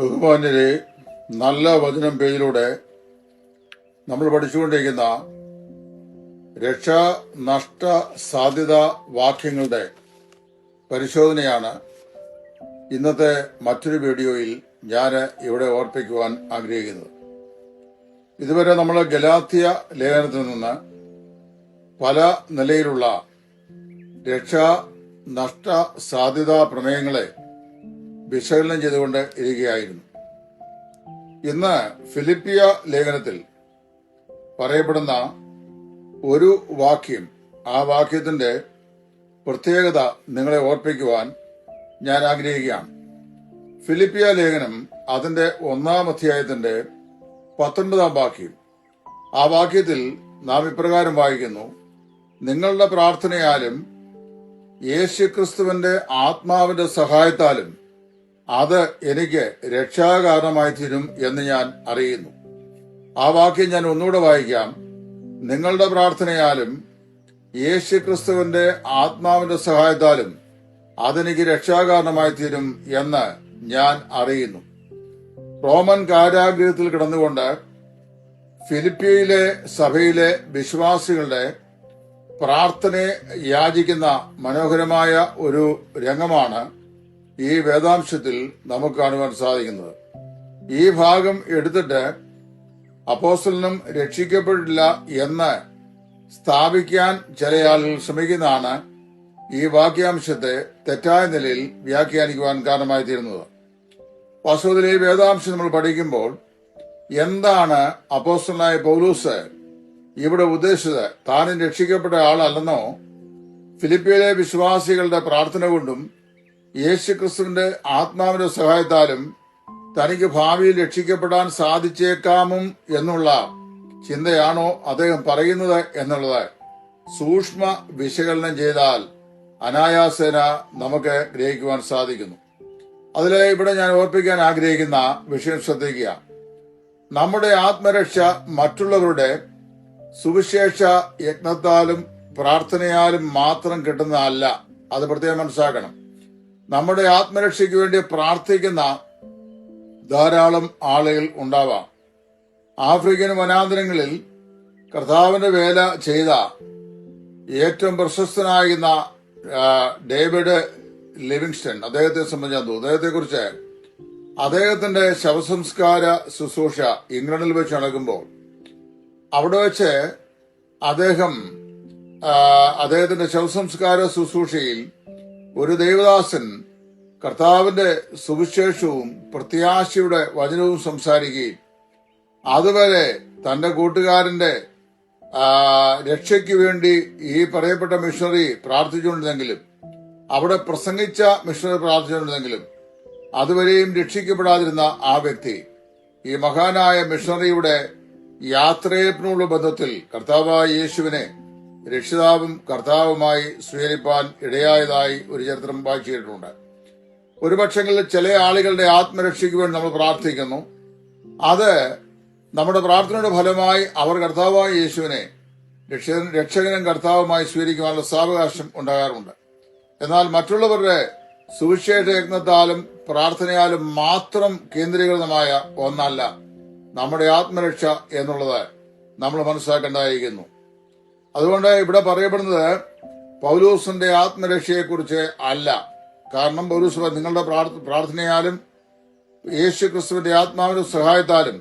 ബഹുമാന്യരെ, നല്ല വചനം പേജിലൂടെ നമ്മൾ പഠിച്ചുകൊണ്ടിരിക്കുന്ന രക്ഷാ നഷ്ട സാധ്യത വാക്യങ്ങളുടെ പരിശോധനയാണ് ഇന്നത്തെ മറ്റൊരു വീഡിയോയിൽ ഞാൻ ഇവിടെ ഓർപ്പിക്കുവാൻ ആഗ്രഹിക്കുന്നത്. ഇതുവരെ നമ്മൾ ഗലാത്യ ലേഖനത്തിൽ നിന്ന് പല നിലയിലുള്ള രക്ഷാ നഷ്ട സാധ്യതാ പ്രമേയങ്ങളെ വിശകലനം ചെയ്തുകൊണ്ട് ഇരിക്കുകയായിരുന്നു. ഇന്ന് ഫിലിപ്പിയ ലേഖനത്തിൽ പറയപ്പെടുന്ന ഒരു വാക്യം, ആ വാക്യത്തിന്റെ പ്രത്യേകത നിങ്ങളെ ഓർപ്പിക്കുവാൻ ഞാൻ ആഗ്രഹിക്കുകയാണ്. ഫിലിപ്പിയ ലേഖനം അതിന്റെ 1-ാം അധ്യായത്തിന്റെ 19-ാം വാക്യം. ആ വാക്യത്തിൽ നാം ഇപ്രകാരം വായിക്കുന്നു: നിങ്ങളുടെ പ്രാർത്ഥനയാലും യേശുക്രിസ്തുവിന്റെ ആത്മാവിന്റെ സഹായത്താലും അത് എനിക്ക് രക്ഷാകാരണമായി തീരും എന്ന് ഞാൻ അറിയുന്നു. ആ വാക്യം ഞാൻ ഒന്നുകൂടെ വായിക്കാം. നിങ്ങളുടെ പ്രാർത്ഥനയാലും യേശുക്രിസ്തുവിന്റെ ആത്മാവിന്റെ സഹായത്താലും അതെനിക്ക് രക്ഷാകാരണമായി തീരും എന്ന് ഞാൻ അറിയുന്നു. റോമൻ കാരാഗൃഹത്തിൽ കിടന്നുകൊണ്ട് ഫിലിപ്പിയിലെ സഭയിലെ വിശ്വാസികളുടെ പ്രാർത്ഥനയെ യാചിക്കുന്ന മനോഹരമായ ഒരു രംഗമാണ് ഈ വേദാംശത്തിൽ നമുക്ക് കാണുവാൻ സാധിക്കുന്നത്. ഈ ഭാഗം എടുത്തിട്ട് അപ്പോസ്തലനും രക്ഷിക്കപ്പെട്ടില്ല എന്ന് സ്ഥാപിക്കാൻ ചില ആളുകൾ ശ്രമിക്കുന്നതാണ് ഈ വാക്യാംശത്തെ തെറ്റായ നിലയിൽ വ്യാഖ്യാനിക്കുവാൻ കാരണമായി തീരുന്നത്. വാസ്തവത്തിൽ ഈ വേദാംശം നമ്മൾ പഠിക്കുമ്പോൾ എന്താണ് അപ്പോസ്തലനായ പൗലോസ് ഇവിടെ ഉദ്ദേശിച്ചത്? താനും രക്ഷിക്കപ്പെട്ട ആളല്ലെന്നോ, ഫിലിപ്പിയിലെ വിശ്വാസികളുടെ പ്രാർത്ഥന കൊണ്ടും യേശുക്രിസ്തുവിന്റെ ആത്മാവിന്റെ സഹായത്താലും തനിക്ക് ഭാവിയിൽ രക്ഷിക്കപ്പെടാൻ സാധിച്ചേക്കാമും എന്നുള്ള ചിന്തയാണോ അദ്ദേഹം പറയുന്നത് എന്നുള്ളത് സൂക്ഷ്മ വിശകലനം ചെയ്താൽ അനായാസേന നമുക്ക് ഗ്രഹിക്കുവാൻ സാധിക്കുന്നു. അതിൽ ഇവിടെ ഞാൻ ഓർപ്പിക്കാൻ ആഗ്രഹിക്കുന്ന വിഷയം ശ്രദ്ധിക്കുക. നമ്മുടെ ആത്മരക്ഷ മറ്റുള്ളവരുടെ സുവിശേഷ യജ്ഞത്താലും പ്രാർത്ഥനയാലും മാത്രം കിട്ടുന്നതല്ല. അത് പ്രത്യേകം മനസ്സിലാക്കണം. നമ്മുടെ ആത്മരക്ഷയ്ക്ക് വേണ്ടി പ്രാർത്ഥിക്കുന്ന ധാരാളം ആളുകൾ ഉണ്ടാവാം. ആഫ്രിക്കൻ വനാന്തരങ്ങളിൽ കർത്താവിന്റെ വേല ചെയ്ത ഏറ്റവും പ്രശസ്തനായിരുന്ന ഡേവിഡ് ലിവിങ്സ്റ്റൺ, അദ്ദേഹത്തെ സംബന്ധിച്ചു, അദ്ദേഹത്തെക്കുറിച്ച് അദ്ദേഹത്തിന്റെ ശവസംസ്കാര ശുശ്രൂഷ ഇംഗ്ലണ്ടിൽ വെച്ച് നടക്കുമ്പോൾ അവിടെ വെച്ച് അദ്ദേഹത്തിന്റെ ശവസംസ്കാര ശുശ്രൂഷയിൽ ഒരു ദേവദാസൻ കർത്താവിന്റെ സുവിശേഷവും പ്രത്യാശയുടെ വചനവും സംസാരിക്കുകയും അതുവരെ തന്റെ കൂട്ടുകാരന്റെ രക്ഷയ്ക്ക് വേണ്ടി ഈ പറയപ്പെട്ട മിഷണറി പ്രാർത്ഥിച്ചുകൊണ്ടിരുന്നെങ്കിലും, അവിടെ പ്രസംഗിച്ച മിഷണറി പ്രാർത്ഥിച്ചുകൊണ്ടിരുന്നെങ്കിലും അതുവരെയും രക്ഷിക്കപ്പെടാതിരുന്ന ആ വ്യക്തി ഈ മഹാനായ മിഷണറിയുടെ യാത്രയപ്പിനുള്ള ബന്ധത്തിൽ കർത്താവായ യേശുവിനെ രക്ഷിതാവും കർത്താവുമായി സ്വീകരിപ്പാൻ ഇടയായതായി ഒരു ചരിത്രം വായിച്ചിട്ടുണ്ട്. ഒരു പക്ഷെങ്കിൽ ചില ആളുകളുടെ ആത്മരക്ഷയ്ക്ക് വേണ്ടി നമ്മൾ പ്രാർത്ഥിക്കുന്നു. അത് നമ്മുടെ പ്രാർത്ഥനയുടെ ഫലമായി അവർ കർത്താവായ യേശുവിനെ രക്ഷകനും കർത്താവുമായി സ്വീകരിക്കുവാനുള്ള സാവകാശം ഉണ്ടാകാറുണ്ട്. എന്നാൽ മറ്റുള്ളവരുടെ സുവിശേഷ യജ്ഞത്താലും പ്രാർത്ഥനയാലും മാത്രം കേന്ദ്രീകൃതമായ ഒന്നല്ല നമ്മുടെ ആത്മരക്ഷ എന്നുള്ളത് നമ്മൾ മനസ്സിലാക്കേണ്ടതായിരിക്കുന്നു. അതുകൊണ്ട് ഇവിടെ പറയപ്പെടുന്നത് പൗലോസിന്റെ ആത്മരക്ഷയെക്കുറിച്ച് അല്ല. കാരണം പൗലോസ് നിങ്ങളുടെ പ്രാർത്ഥനയാലും യേശു ക്രിസ്തുവിന്റെ ആത്മാവിന്റെ സഹായത്താലും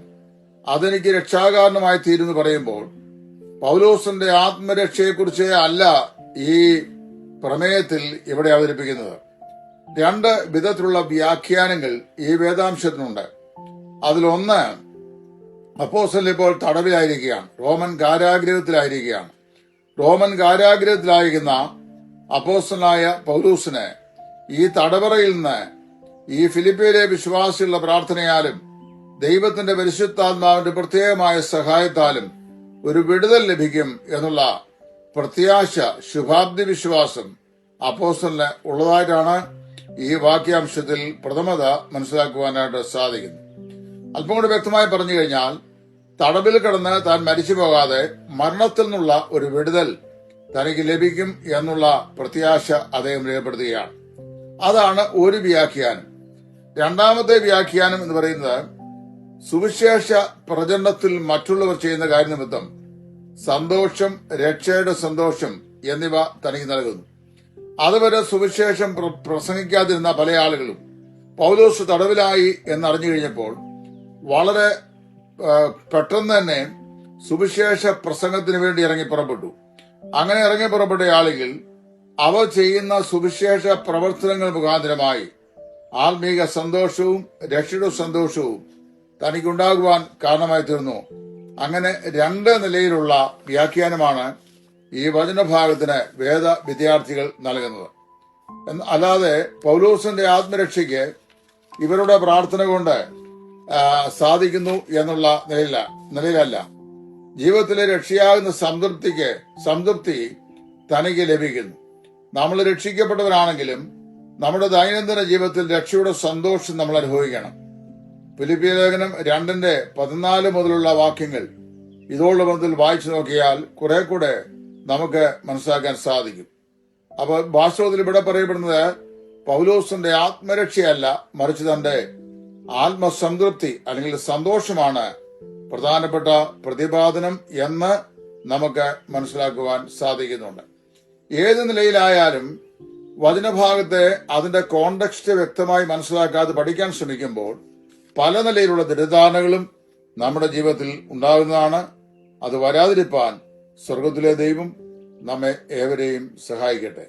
അതെനിക്ക് രക്ഷാകാരണമായി തീരുമെന്ന് പറയുമ്പോൾ പൗലോസിന്റെ ആത്മരക്ഷയെക്കുറിച്ച് അല്ല ഈ പ്രമേയത്തിൽ ഇവിടെ അവതരിപ്പിക്കുന്നത്. 2 വിധത്തിലുള്ള വ്യാഖ്യാനങ്ങൾ ഈ വേദാംശത്തിനുണ്ട്. അതിലൊന്ന്, അപ്പോസ്തലൻ ഇപ്പോൾ തടവിലായിരിക്കുകയാണ്, റോമൻ കാരാഗൃഹത്തിലായിരിക്കുകയാണ്. റോമൻ കാരാഗൃഹത്തിലായിരിക്കുന്ന അപ്പോസ്തലനായ പൗലോസിന് ഈ തടവറയിൽ നിന്ന് ഈ ഫിലിപ്പിയിലെ വിശ്വാസികളുടെ പ്രാർത്ഥനയാലും ദൈവത്തിന്റെ പരിശുദ്ധാത്മാവിന്റെ പ്രത്യേകമായ സഹായത്താലും ഒരു വിടുതൽ ലഭിക്കും എന്നുള്ള പ്രത്യാശ, ശുഭാപ്തി വിശ്വാസം അപ്പോസ്തലന് ഉള്ളതായിട്ടാണ് ഈ വാക്യാംശത്തിൽ പ്രഥമത മനസ്സിലാക്കുവാനായിട്ട് സാധിക്കുന്നു. അല്പം കൂടി വ്യക്തമായി പറഞ്ഞു കഴിഞ്ഞാൽ, തടവിൽ കിടന്ന് താൻ മരിച്ചു പോകാതെ മരണത്തിൽ നിന്നുള്ള ഒരു വിടുതൽ തനിക്ക് ലഭിക്കും എന്നുള്ള പ്രത്യാശ അദ്ദേഹം രേഖപ്പെടുത്തുകയാണ്. അതാണ് ഒരു വ്യാഖ്യാനം. രണ്ടാമത്തെ വ്യാഖ്യാനം എന്ന് പറയുന്നത് സുവിശേഷ പ്രചരണത്തിൽ മറ്റുള്ളവർ ചെയ്യുന്ന കാര്യനിമിത്തം സന്തോഷം, രക്ഷയുടെ സന്തോഷം എന്നിവ തനിക്ക് നൽകുന്നു. അതുവരെ സുവിശേഷം പ്രസംഗിക്കാതിരുന്ന പല ആളുകളും പൗലോസ് തടവിലായി എന്നറിഞ്ഞു കഴിഞ്ഞപ്പോൾ വളരെ പെട്ടെന്ന് തന്നെ സുവിശേഷ പ്രസംഗത്തിന് വേണ്ടി ഇറങ്ങി പുറപ്പെട്ടു. അങ്ങനെ ഇറങ്ങി പുറപ്പെട്ട ആളുകൾ അവർ ചെയ്യുന്ന സുവിശേഷ പ്രവർത്തനങ്ങൾ മുഖാന്തരമായി ആത്മീക സന്തോഷവും രക്ഷയുടെ സന്തോഷവും തനിക്കുണ്ടാകുവാൻ കാരണമായി തീർന്നു. അങ്ങനെ രണ്ട് നിലയിലുള്ള വ്യാഖ്യാനമാണ് ഈ വചനഭാഗത്തിന് വേദ വിദ്യാർത്ഥികൾ നൽകുന്നത്. അല്ലാതെ പൗലോസിന്റെ ആത്മരക്ഷയ്ക്ക് ഇവരുടെ പ്രാർത്ഥന കൊണ്ട് സാധിക്കുന്നു എന്നുള്ള നിലയിലല്ല. ജീവിതത്തിലെ രക്ഷയാകുന്ന സംതൃപ്തി തനിക്ക് ലഭിക്കുന്നു. നമ്മൾ രക്ഷിക്കപ്പെട്ടവരാണെങ്കിലും നമ്മുടെ ദൈനംദിന ജീവിതത്തിൽ രക്ഷയുടെ സന്തോഷം നമ്മൾ അനുഭവിക്കണം. ഫിലിപ്പിയ ലേഖനം 2:14 മുതലുള്ള വാക്യങ്ങൾ ഇതോടുള്ള ബന്ധത്തിൽ വായിച്ചു നോക്കിയാൽ കുറെ കൂടെ നമുക്ക് മനസ്സിലാക്കാൻ സാധിക്കും. അപ്പൊ വാസ്തവത്തിൽ ഇവിടെ പറയപ്പെടുന്നത് പൗലോസിന്റെ ആത്മരക്ഷയല്ല, മറിച്ച് തന്റെ ആത്മസംതൃപ്തി അല്ലെങ്കിൽ സന്തോഷമാണ് പ്രധാനപ്പെട്ട പ്രതിപാദനം എന്ന് നമുക്ക് മനസ്സിലാക്കുവാൻ സാധിക്കുന്നുണ്ട്. ഏത് നിലയിലായാലും വചനഭാഗത്തെ അതിന്റെ കോണ്ടെക്സ്റ്റ് വ്യക്തമായി മനസ്സിലാക്കാതെ പഠിക്കാൻ ശ്രമിക്കുമ്പോൾ പല നിലയിലുള്ള തെറ്റിദ്ധാരണകളും നമ്മുടെ ജീവിതത്തിൽ ഉണ്ടാകുന്നതാണ്. അത് വരാതിരിപ്പാൻ സ്വർഗത്തിലെ ദൈവം നമ്മെ ഏവരെയും സഹായിക്കട്ടെ.